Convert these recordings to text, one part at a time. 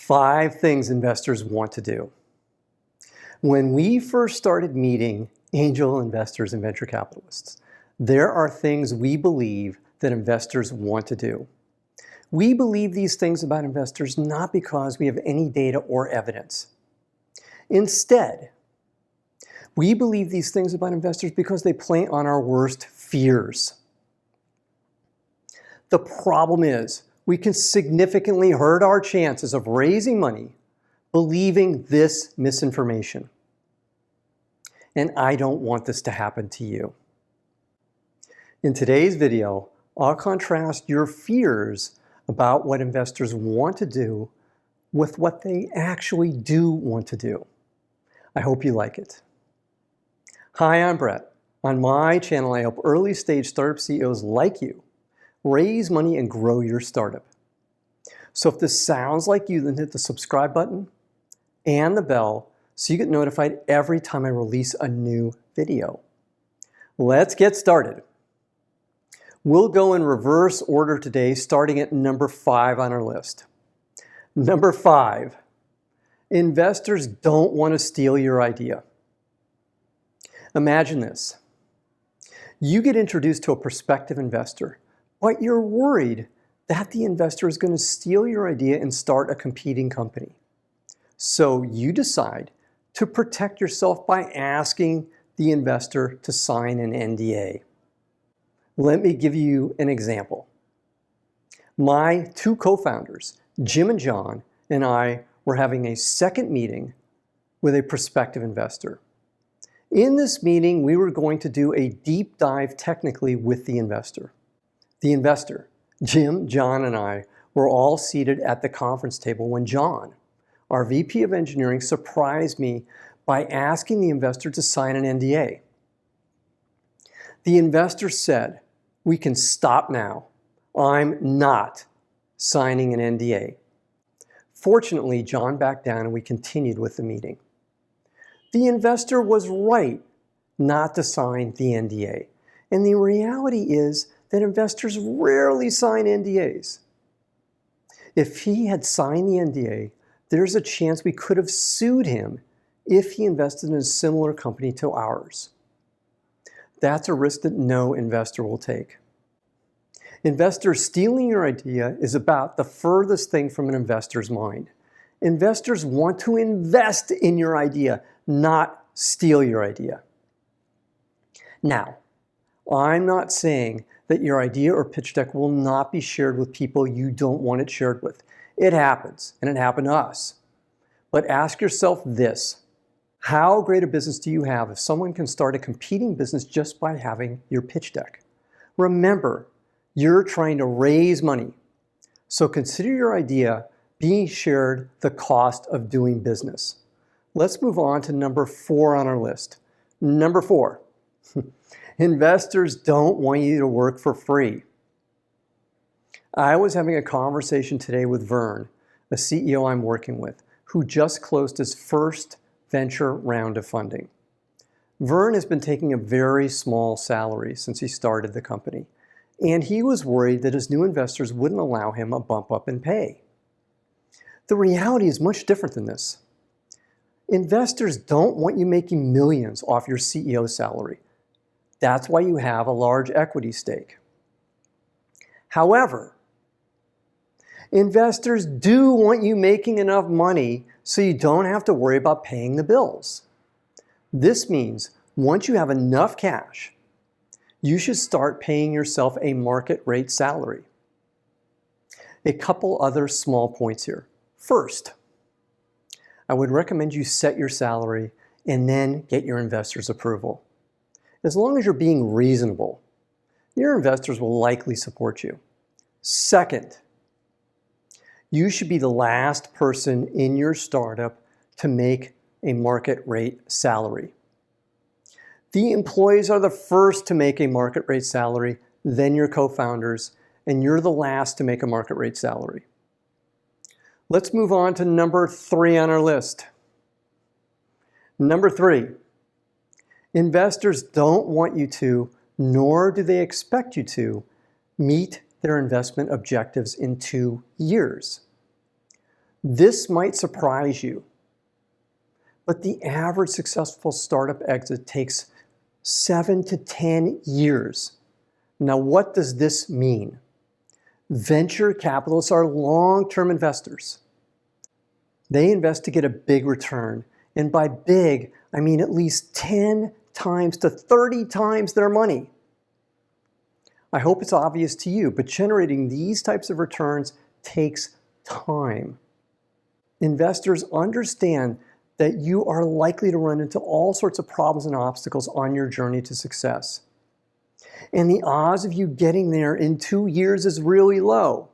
5 things investors want to do. When we first started meeting angel investors and venture capitalists, there are things we believe that investors want to do. We believe these things about investors not because we have any data or evidence. Instead, we believe these things about investors because they play on our worst fears. The problem is, we can significantly hurt our chances of raising money believing this misinformation. And I don't want this to happen to you. In today's video, I'll contrast your fears about what investors want to do with what they actually do want to do. I hope you like it. Hi, I'm Brett. On my channel, I help early stage startup CEOs like you raise money and grow your startup. So if this sounds like you, then hit the subscribe button and the bell so you get notified every time I release a new video. Let's get started. We'll go in reverse order today, starting at number 5 on our list. Number 5, investors don't want to steal your idea. Imagine this. You get introduced to a prospective investor, but you're worried that the investor is going to steal your idea and start a competing company. So you decide to protect yourself by asking the investor to sign an NDA. Let me give you an example. My 2 co-founders, Jim and John, and I were having a second meeting with a prospective investor. In this meeting, we were going to do a deep dive technically with the investor. The investor, Jim, John, and I were all seated at the conference table when John, our VP of engineering, surprised me by asking the investor to sign an NDA. The investor said, "We can stop now. I'm not signing an NDA." Fortunately, John backed down and we continued with the meeting. The investor was right not to sign the NDA. And the reality is that investors rarely sign NDAs. If he had signed the NDA, there's a chance we could have sued him if he invested in a similar company to ours. That's a risk that no investor will take. Investors stealing your idea is about the furthest thing from an investor's mind. Investors want to invest in your idea, not steal your idea. Now, I'm not saying that your idea or pitch deck will not be shared with people you don't want it shared with. It happens, and it happened to us. But ask yourself this: how great a business do you have if someone can start a competing business just by having your pitch deck? Remember, you're trying to raise money. So consider your idea being shared the cost of doing business. Let's move on to number 4 on our list. Number 4, investors don't want you to work for free. I was having a conversation today with Vern, a CEO I'm working with, who just closed his first venture round of funding. Vern has been taking a very small salary since he started the company, and he was worried that his new investors wouldn't allow him a bump up in pay. The reality is much different than this. Investors don't want you making millions off your CEO salary. That's why you have a large equity stake. However, investors do want you making enough money so you don't have to worry about paying the bills. This means once you have enough cash, you should start paying yourself a market rate salary. A couple other small points here. First, I would recommend you set your salary and then get your investors' approval. As long as you're being reasonable, your investors will likely support you. Second, you should be the last person in your startup to make a market rate salary. The employees are the first to make a market rate salary, then your co-founders, and you're the last to make a market rate salary. Let's move on to number 3 on our list. Number 3, investors don't want you to, nor do they expect you to, meet their investment objectives in 2 years. This might surprise you, but the average successful startup exit takes 7 to 10 years. Now, what does this mean? Venture capitalists are long-term investors. They invest to get a big return. And by big, I mean at least 10 times to 30 times their money. I hope it's obvious to you, but generating these types of returns takes time. Investors understand that you are likely to run into all sorts of problems and obstacles on your journey to success. And the odds of you getting there in 2 years is really low.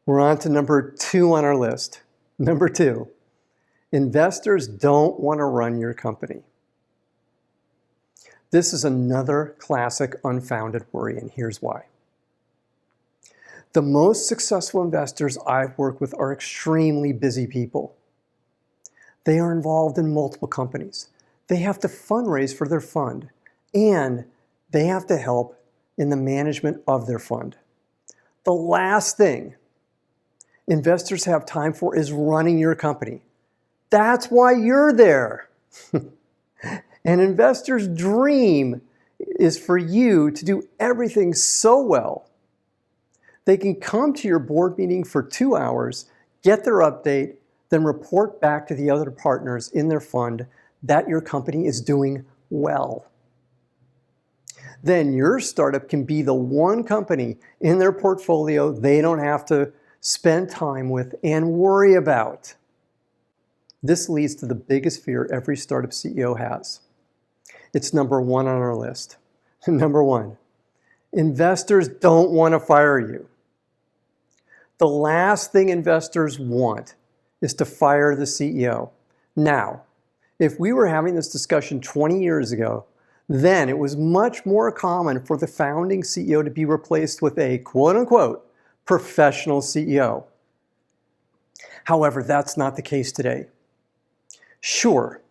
We're on to number 2 on our list. Number 2, investors don't want to run your company. This is another classic unfounded worry, and here's why. The most successful investors I've worked with are extremely busy people. They are involved in multiple companies. They have to fundraise for their fund, and they have to help in the management of their fund. The last thing investors have time for is running your company. That's why you're there. An investor's dream is for you to do everything so well. They can come to your board meeting for 2 hours, get their update, then report back to the other partners in their fund that your company is doing well. Then your startup can be the one company in their portfolio they don't have to spend time with and worry about. This leads to the biggest fear every startup CEO has. It's number 1 on our list. Number 1, investors don't want to fire you. The last thing investors want is to fire the CEO. Now, if we were having this discussion 20 years ago, then it was much more common for the founding CEO to be replaced with a quote-unquote professional CEO. However, that's not the case today. Sure,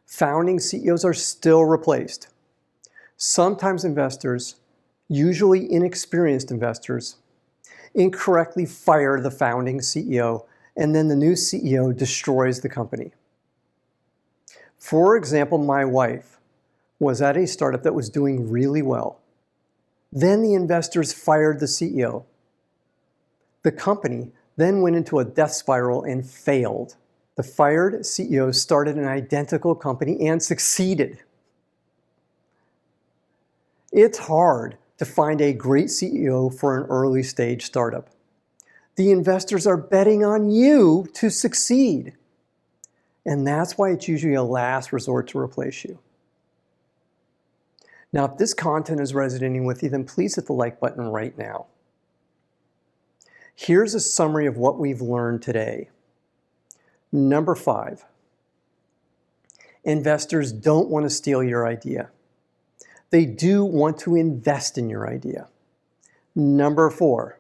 founding CEOs are still replaced. Sometimes investors, usually inexperienced investors, incorrectly fire the founding CEO, and then the new CEO destroys the company. For example, my wife was at a startup that was doing really well. Then the investors fired the CEO. The company then went into a death spiral and failed. The fired CEO started an identical company and succeeded. It's hard to find a great CEO for an early stage startup. The investors are betting on you to succeed. And that's why it's usually a last resort to replace you. Now, if this content is resonating with you, then please hit the like button right now. Here's a summary of what we've learned today. Number 5, investors don't want to steal your idea. They do want to invest in your idea. Number 4,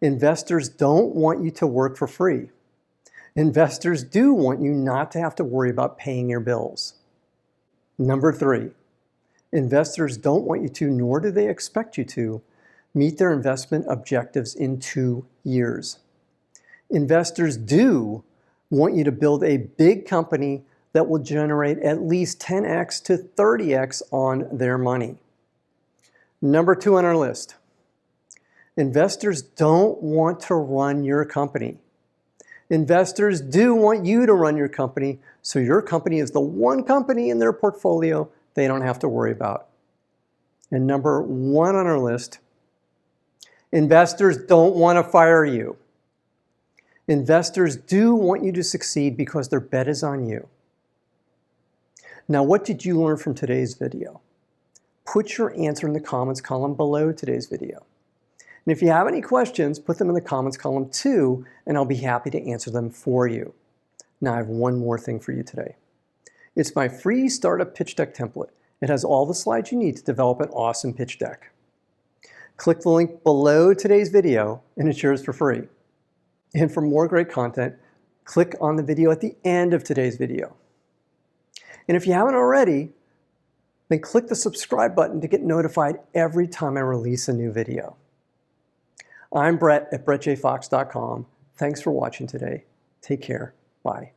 investors don't want you to work for free. Investors do want you not to have to worry about paying your bills. Number 3, investors don't want you to, nor do they expect you to, meet their investment objectives in 2 years. Investors do want you to build a big company that will generate at least 10x to 30x on their money. Number 2 on our list, investors don't want to run your company. Investors do want you to run your company, so your company is the one company in their portfolio they don't have to worry about. And number 1 on our list, investors don't want to fire you. Investors do want you to succeed because their bet is on you. Now, what did you learn from today's video? Put your answer in the comments column below today's video. And if you have any questions, put them in the comments column too, and I'll be happy to answer them for you. Now, I have one more thing for you today. It's my free startup pitch deck template. It has all the slides you need to develop an awesome pitch deck. Click the link below today's video, and it's yours for free. And for more great content, click on the video at the end of today's video. And if you haven't already, then click the subscribe button to get notified every time I release a new video. I'm Brett at brettjfox.com. Thanks for watching today. Take care. Bye.